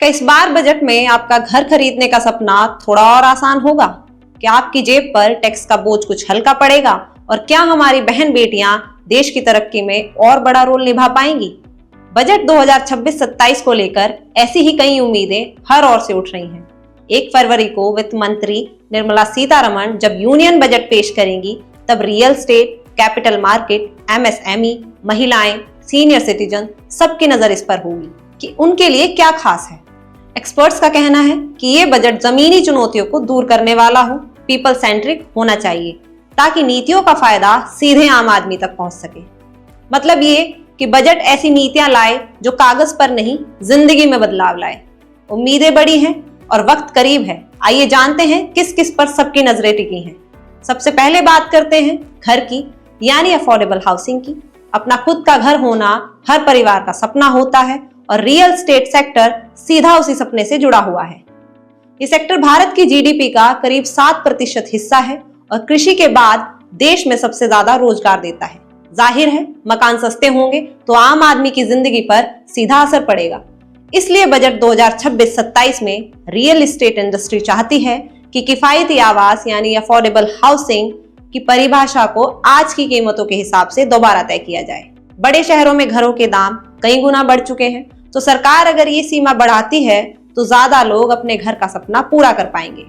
क्या इस बार बजट में आपका घर खरीदने का सपना थोड़ा और आसान होगा? क्या आपकी जेब पर टैक्स का बोझ कुछ हल्का पड़ेगा? और क्या हमारी बहन बेटियां देश की तरक्की में और बड़ा रोल निभा पाएंगी? बजट 2026-27 को लेकर ऐसी ही कई उम्मीदें हर ओर से उठ रही हैं। 1 फरवरी को वित्त मंत्री निर्मला सीतारमण जब यूनियन बजट पेश करेंगी, तब real estate, capital market, MSME, महिलाएं, सीनियर सिटीजन सबकी नजर इस पर होगी कि उनके लिए क्या खास है। एक्सपर्ट्स का कहना है कि ये बजट जमीनी चुनौतियों को दूर करने वाला हो, पीपल सेंट्रिक होना चाहिए, ताकि नीतियों का फायदा सीधे आम आदमी तक पहुंच सके। मतलब ये कि बजट ऐसी नीतियां लाए जो कागज पर नहीं, जिंदगी में बदलाव लाए। उम्मीदें बड़ी हैं और वक्त करीब है। आइए जानते हैं किस किस पर सबकी नजरें टिकी हैं। सबसे पहले बात करते हैं घर की, यानी अफोर्डेबल हाउसिंग की। अपना खुद का घर होना हर परिवार का सपना होता है और रियल एस्टेट सेक्टर सीधा उसी सपने से जुड़ा हुआ है। ये सेक्टर भारत की जीडीपी का करीब 7% हिस्सा है और कृषि के बाद देश में सबसे ज्यादा रोजगार देता है। जाहिर है, मकान सस्ते होंगे तो आम आदमी की जिंदगी पर सीधा असर पड़ेगा। इसलिए बजट 2026-27 में रियल एस्टेट इंडस्ट्री चाहती है कि किफायती आवास यानी अफोर्डेबल हाउसिंग की परिभाषा को आज की कीमतों के हिसाब से दोबारा तय किया जाए। बड़े शहरों में घरों के दाम कई गुना बढ़ चुके हैं, तो सरकार अगर ये सीमा बढ़ाती है तो ज्यादा लोग अपने घर का सपना पूरा कर पाएंगे।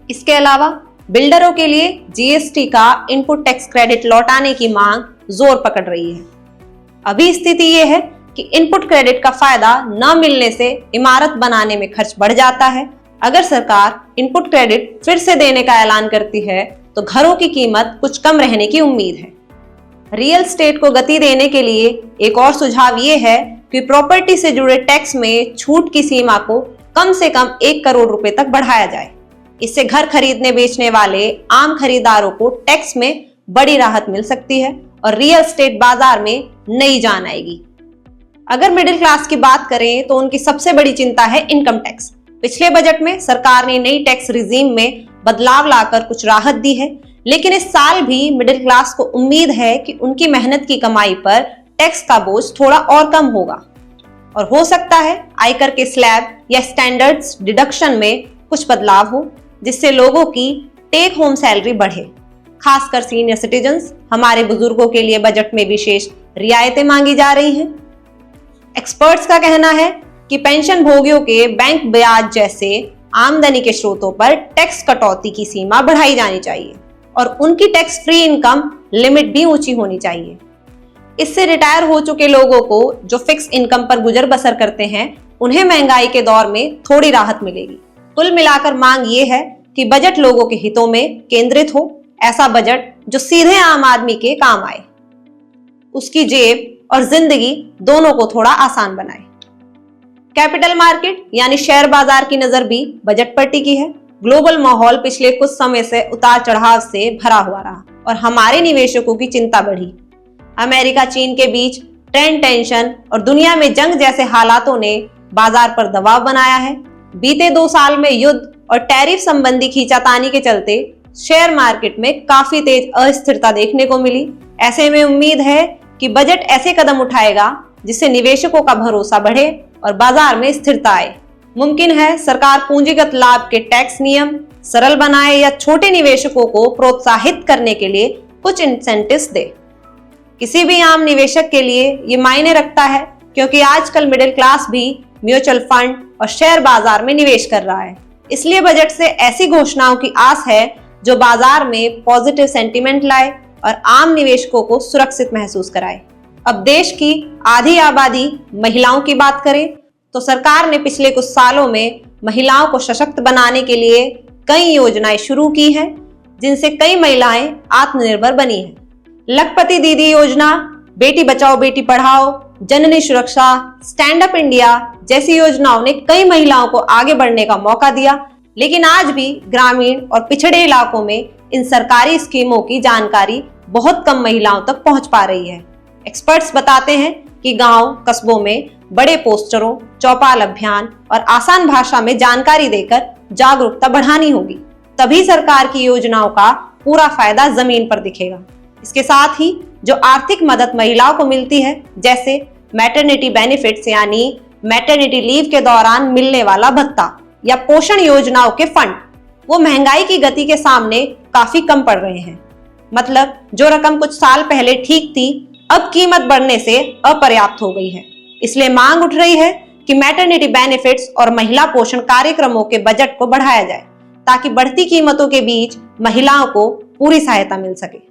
इसके अलावा बिल्डरों के लिए जीएसटी का इनपुट टैक्स क्रेडिट लौटाने की मांग जोर पकड़ रही है। अभी स्थिति ये है कि इनपुट क्रेडिट का फायदा न मिलने से इमारत बनाने में खर्च बढ़ जाता है। अगर सरकार इनपुट क्रेडिट फिर से देने का ऐलान करती है तो घरों की कीमत कुछ कम रहने की उम्मीद है। रियल एस्टेट को गति देने के लिए एक और सुझाव ये है कि प्रॉपर्टी से जुड़े टैक्स में छूट की सीमा को कम से कम 1 करोड़ रुपए तक बढ़ाया जाए। इससे घर खरीदने बेचने वाले आम खरीदारों को टैक्स में बड़ी राहत मिल सकती है और रियल एस्टेट बाजार में नई जान आएगी। अगर मिडिल क्लास की बात करें तो उनकी सबसे बड़ी चिंता है इनकम टैक्स। पिछले बजट में सरकार ने नई टैक्स रिजीम में बदलाव लाकर कुछ राहत दी है, लेकिन इस साल भी मिडिल क्लास को उम्मीद है कि उनकी मेहनत की कमाई पर टैक्स का बोझ थोड़ा और कम होगा और हो सकता है आयकर के स्लैब या स्टैंडर्ड्स डिडक्शन में कुछ बदलाव हो, जिससे लोगों की टेक होम सैलरी बढ़े। खासकर सीनियर सिटीजन्स, हमारे बुजुर्गों के लिए बजट में विशेष रियायतें मांगी जा रही हैं। एक्सपर्ट्स का कहना है कि पेंशन भोगियों के बैंक ब्याज जैसे आमदनी के स्रोतों पर टैक्स कटौती की सीमा बढ़ाई जानी चाहिए और उनकी टैक्स फ्री इनकम लिमिट भी ऊंची होनी चाहिए। इससे रिटायर हो चुके लोगों को जो फिक्स इनकम पर गुजर बसर करते हैं, उन्हें महंगाई के दौर में थोड़ी राहत मिलेगी। कुल मिलाकर मांग ये है कि बजट लोगों के हितों में केंद्रित हो, ऐसा बजट जो सीधे आम आदमी के काम आए, उसकी जेब और जिंदगी दोनों को थोड़ा आसान बनाए। कैपिटल मार्केट यानी शेयर बाजार की नजर भी बजट पर टिकी है। ग्लोबल माहौल पिछले कुछ समय से उतार चढ़ाव से भरा हुआ रहा और हमारे निवेशकों की चिंता बढ़ी। अमेरिका चीन के बीच ट्रेड टेंशन और दुनिया में जंग जैसे हालातों ने बाजार पर दबाव बनाया है। बीते 2 साल में युद्ध और टैरिफ संबंधी खींचातानी के चलते शेयर मार्केट में काफी तेज अस्थिरता देखने को मिली। ऐसे में उम्मीद है कि बजट ऐसे कदम उठाएगा जिससे निवेशकों का भरोसा बढ़े और बाजार में स्थिरता आए। मुमकिन है सरकार पूंजीगत लाभ के टैक्स नियम सरल बनाए या छोटे निवेशकों को प्रोत्साहित करने के लिए कुछ इंसेंटिव्स दे। किसी भी आम निवेशक के लिए ये मायने रखता है, क्योंकि आजकल मिडिल क्लास भी म्यूचुअल फंड और शेयर बाजार में निवेश कर रहा है। इसलिए बजट से ऐसी घोषणाओं की आस है जो बाजार में पॉजिटिव सेंटीमेंट लाए और आम निवेशकों को सुरक्षित महसूस कराए। अब देश की आधी आबादी महिलाओं की बात करें तो सरकार ने पिछले कुछ सालों में महिलाओं को सशक्त बनाने के लिए कई योजनाएं शुरू की हैं, जिनसे कई महिलाएं आत्मनिर्भर बनी हैं। लखपति दीदी योजना, बेटी बचाओ बेटी पढ़ाओ, जननी सुरक्षा, स्टैंड अप इंडिया जैसी योजनाओं ने कई महिलाओं को आगे बढ़ने का मौका दिया, लेकिन आज भी ग्रामीण और पिछड़े इलाकों में इन सरकारी स्कीमों की जानकारी बहुत कम महिलाओं तक पहुंच पा रही है। एक्सपर्ट्स बताते हैं कि गांव कस्बों में बड़े पोस्टरों, चौपाल अभियान और आसान भाषा में जानकारी देकर जागरूकता बढ़ानी होगी, तभी सरकार की योजनाओं का पूरा फायदा जमीन पर दिखेगा। इसके साथ ही जो आर्थिक मदद महिलाओं को मिलती है, जैसे मैटरनिटी बेनिफिट्स यानी मैटरनिटी लीव के दौरान मिलने वाला भत्ता या पोषण योजनाओं के फंड वो महंगाई की गति के सामने काफी कम पड़ रहे हैं। मतलब जो रकम कुछ साल पहले ठीक थी, अब कीमत बढ़ने से अपर्याप्त हो गई है। इसलिए मांग उठ रही है कि मैटरनिटी बेनिफिट्स और महिला पोषण कार्यक्रमों के बजट को बढ़ाया जाए ताकि बढ़ती कीमतों के बीच महिलाओं को पूरी सहायता मिल सके।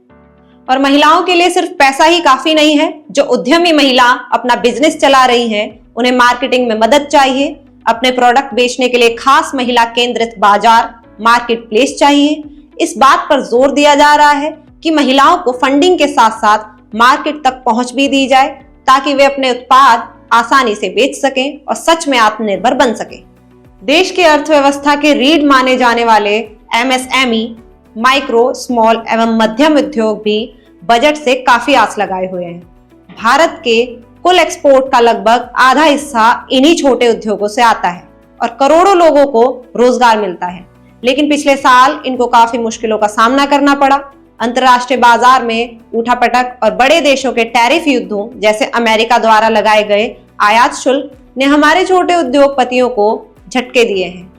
और महिलाओं के लिए सिर्फ पैसा ही काफी नहीं है। जो उद्यमी महिला अपना बिजनेस चला रही हैं, उन्हें मार्केटिंग में मदद चाहिए। अपने प्रोडक्ट बेचने के लिए खास महिला केंद्रित बाजार मार्केट प्लेस चाहिए। इस बात पर जोर दिया जा रहा है कि महिलाओं को फंडिंग के साथ साथ मार्केट तक पहुंच भी दी जाए ताकि वे अपने उत्पाद आसानी से बेच सकें और सच में आत्मनिर्भर बन सकें। देश की अर्थव्यवस्था के रीढ़ माने जाने वाले एमएसएमई, माइक्रो, स्मॉल एवं मध्यम उद्योग भी बजट से काफी आस लगाए हुए हैं। भारत के कुल एक्सपोर्ट का लगभग आधा हिस्सा इन्हीं छोटे उद्योगों से आता है और करोड़ों लोगों को रोजगार मिलता है। लेकिन पिछले साल इनको काफी मुश्किलों का सामना करना पड़ा। अंतर्राष्ट्रीय बाजार में उठापटक और बड़े देशों के टैरिफ युद्धों जैसे अमेरिका द्वारा लगाए गए आयात शुल्क ने हमारे छोटे उद्योगपतियों को झटके दिए हैं।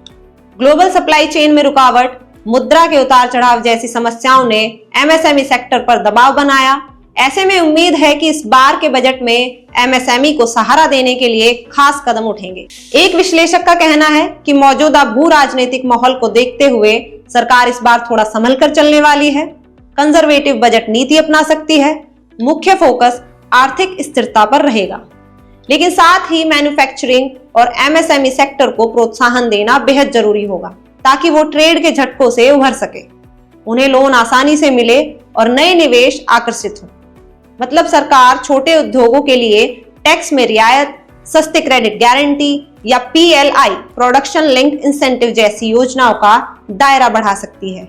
ग्लोबल सप्लाई चेन में रुकावट, मुद्रा के उतार चढ़ाव जैसी समस्याओं ने एमएसएमई सेक्टर पर दबाव बनाया। ऐसे में उम्मीद है कि इस बार के बजट में एमएसएमई को सहारा देने के लिए खास कदम उठेंगे। एक विश्लेषक का कहना है कि मौजूदा भू राजनीतिक माहौल को देखते हुए सरकार इस बार थोड़ा संभल कर चलने वाली है, कंजर्वेटिव बजट नीति अपना सकती है। मुख्य फोकस आर्थिक स्थिरता पर रहेगा, लेकिन साथ ही मैन्युफैक्चरिंग और एमएसएमई सेक्टर को प्रोत्साहन देना बेहद जरूरी होगा ताकि वो ट्रेड के झटकों से उभर सके, उन्हें लोन आसानी से मिले और नए निवेश आकर्षित हो। मतलब सरकार छोटे उद्योगों के लिए टैक्स में रियायत, सस्ते क्रेडिट गारंटी या पीएलआई, प्रोडक्शन लिंक्ड इंसेंटिव जैसी योजनाओं का दायरा बढ़ा सकती है।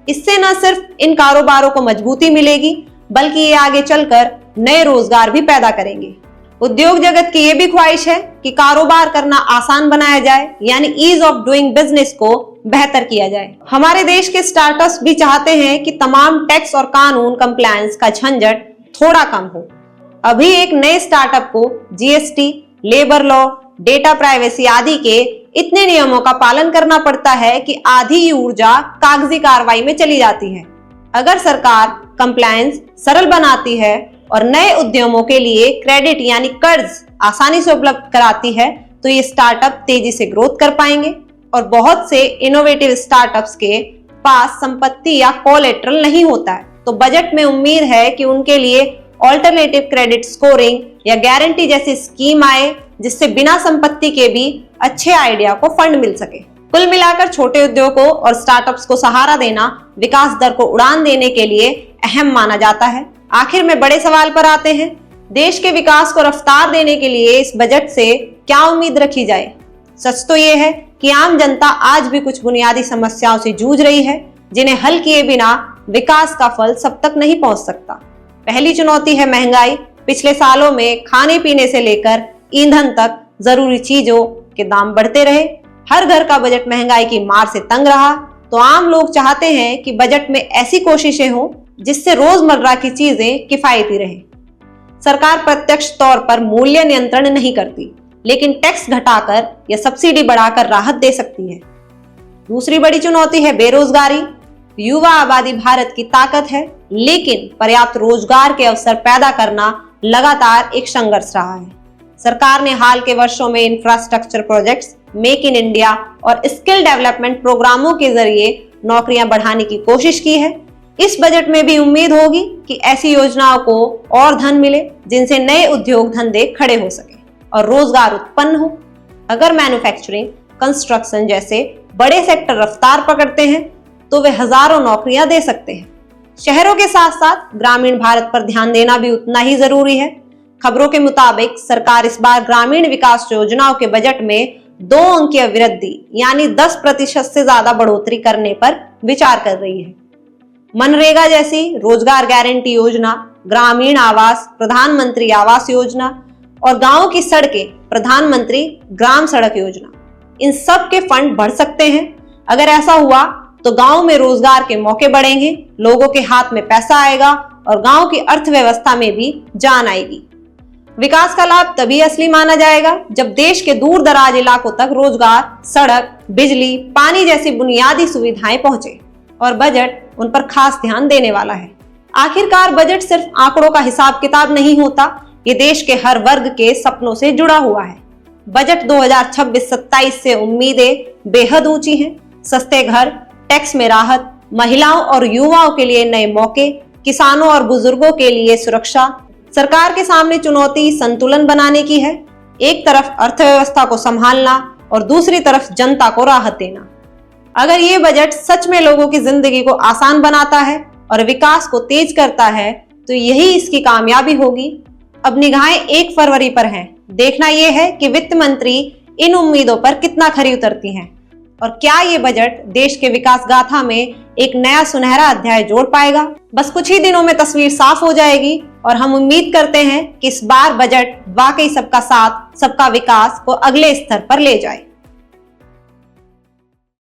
इससे न सिर्फ इन कारोबारों को मजबूती मिलेगी बल्कि ये आगे चलकर नए रोजगार भी पैदा करेंगे। उद्योग जगत की ये भी ख्वाहिश है कि कारोबार करना आसान बनाया जाए, यानी ईज ऑफ डूइंग बिजनेस को बेहतर किया जाए। हमारे देश के स्टार्टअप्स भी चाहते हैं कि तमाम टैक्स और कानून कंप्लायंस का झंझट थोड़ा कम हो। अभी एक नए स्टार्टअप को GST, labour law, data privacy आदि के इतने नियमों का पालन करना पड़ता है कि आधी ऊर्जा कागजी कार्रवाई में चली जाती है। अगर सरकार कंप्लायंस सरल बनाती है और नए उद्यमों के लिए क्रेडिट यानी कर्ज आसानी से उपलब्ध कराती है तो ये स्टार्टअप तेजी से ग्रोथ कर पाएंगे। और बहुत से इनोवेटिव स्टार्टअप्स के पास संपत्ति या कोलेटरल नहीं होता है, तो बजट में उम्मीद है कि उनके लिए ऑल्टरनेटिव क्रेडिट स्कोरिंग या गारंटी जैसी स्कीम आए जिससे बिना संपत्ति के भी अच्छे आइडिया को फंड मिल सके। कुल मिलाकर छोटे उद्योगों और स्टार्टअप्स को सहारा देना विकास दर को उड़ान देने के लिए अहम माना जाता है। आखिर में बड़े सवाल पर आते हैं, देश के विकास को रफ्तार देने के लिए इस बजट से क्या उम्मीद रखी जाए। सच तो ये है कि आम जनता आज भी कुछ बुनियादी समस्याओं से जूझ रही है जिन्हें हल किए बिना विकास का फल सब तक नहीं पहुंच सकता। पहली चुनौती है महंगाई। पिछले सालों में खाने पीने से लेकर ईंधन तक जरूरी चीजों के दाम बढ़ते रहे। हर घर का बजट महंगाई की मार से तंग रहा। तो आम लोग चाहते हैं कि बजट में ऐसी कोशिशें हों जिससे रोजमर्रा की चीजें किफायती रहें। सरकार प्रत्यक्ष तौर पर मूल्य नियंत्रण नहीं करती, लेकिन टैक्स घटाकर या सब्सिडी बढ़ाकर राहत दे सकती है। दूसरी बड़ी चुनौती है बेरोजगारी। युवा आबादी भारत की ताकत है, लेकिन पर्याप्त रोजगार के अवसर पैदा करना लगातार एक संघर्ष रहा है। सरकार ने हाल के वर्षों में infrastructure projects, make in India और स्किल डेवलपमेंट प्रोग्रामों के जरिए नौकरियां बढ़ाने की कोशिश की है। इस बजट में भी उम्मीद होगी कि ऐसी योजनाओं को और धन मिले जिनसे नए उद्योग धंधे खड़े हो सके और रोजगार उत्पन्न हो। अगर मैन्युफैक्चरिंग, कंस्ट्रक्शन जैसे बड़े सेक्टर रफ्तार पकड़ते हैं तो वे हजारों नौकरियां दे सकते हैं। शहरों के साथ साथ ग्रामीण भारत पर ध्यान देना भी उतना ही जरूरी है। खबरों के मुताबिक सरकार इस बार ग्रामीण विकास योजनाओं के बजट में 2 अंकीय वृद्धि यानी 10% से ज्यादा बढ़ोतरी करने पर विचार कर रही है। मनरेगा जैसी रोजगार गारंटी योजना, ग्रामीण आवास, प्रधानमंत्री आवास योजना और गांवों की सड़कें, प्रधानमंत्री ग्राम सड़क योजना, इन सब के फंड बढ़ सकते हैं। अगर ऐसा हुआ तो गांव में रोजगार के मौके बढ़ेंगे, लोगों के हाथ में पैसा आएगा और गांव की अर्थव्यवस्था में भी जान आएगी। विकास का लाभ तभी असली माना जाएगा जब देश के दूर दराज इलाकों तक रोजगार, सड़क, बिजली, पानी जैसी बुनियादी सुविधाएं पहुंचे और बजट उन पर खास ध्यान देने वाला है। आखिरकार बजट सिर्फ आंकड़ों का हिसाब किताब नहीं होता, ये देश के हर वर्ग के सपनों से जुड़ा हुआ है। बजट 2026-27 से उम्मीदें बेहद ऊंची हैं। सस्ते घर, टैक्स में राहत, महिलाओं और युवाओं के लिए नए मौके, किसानों और बुजुर्गों के लिए सुरक्षा। सरकार के सामने चुनौती संतुलन बनाने की है। एक तरफ अर्थव्यवस्था को संभालना और दूसरी तरफ जनता को राहत देना। अगर ये बजट सच में लोगों की जिंदगी को आसान बनाता है और विकास को तेज करता है तो यही इसकी कामयाबी होगी। अब निगाहें 1 फरवरी पर हैं। देखना यह है कि वित्त मंत्री इन उम्मीदों पर कितना खरी उतरती हैं और क्या ये बजट देश के विकास गाथा में एक नया सुनहरा अध्याय जोड़ पाएगा। बस कुछ ही दिनों में तस्वीर साफ हो जाएगी और हम उम्मीद करते हैं कि इस बार बजट वाकई सबका साथ, सबका विकास को अगले स्तर पर ले जाए।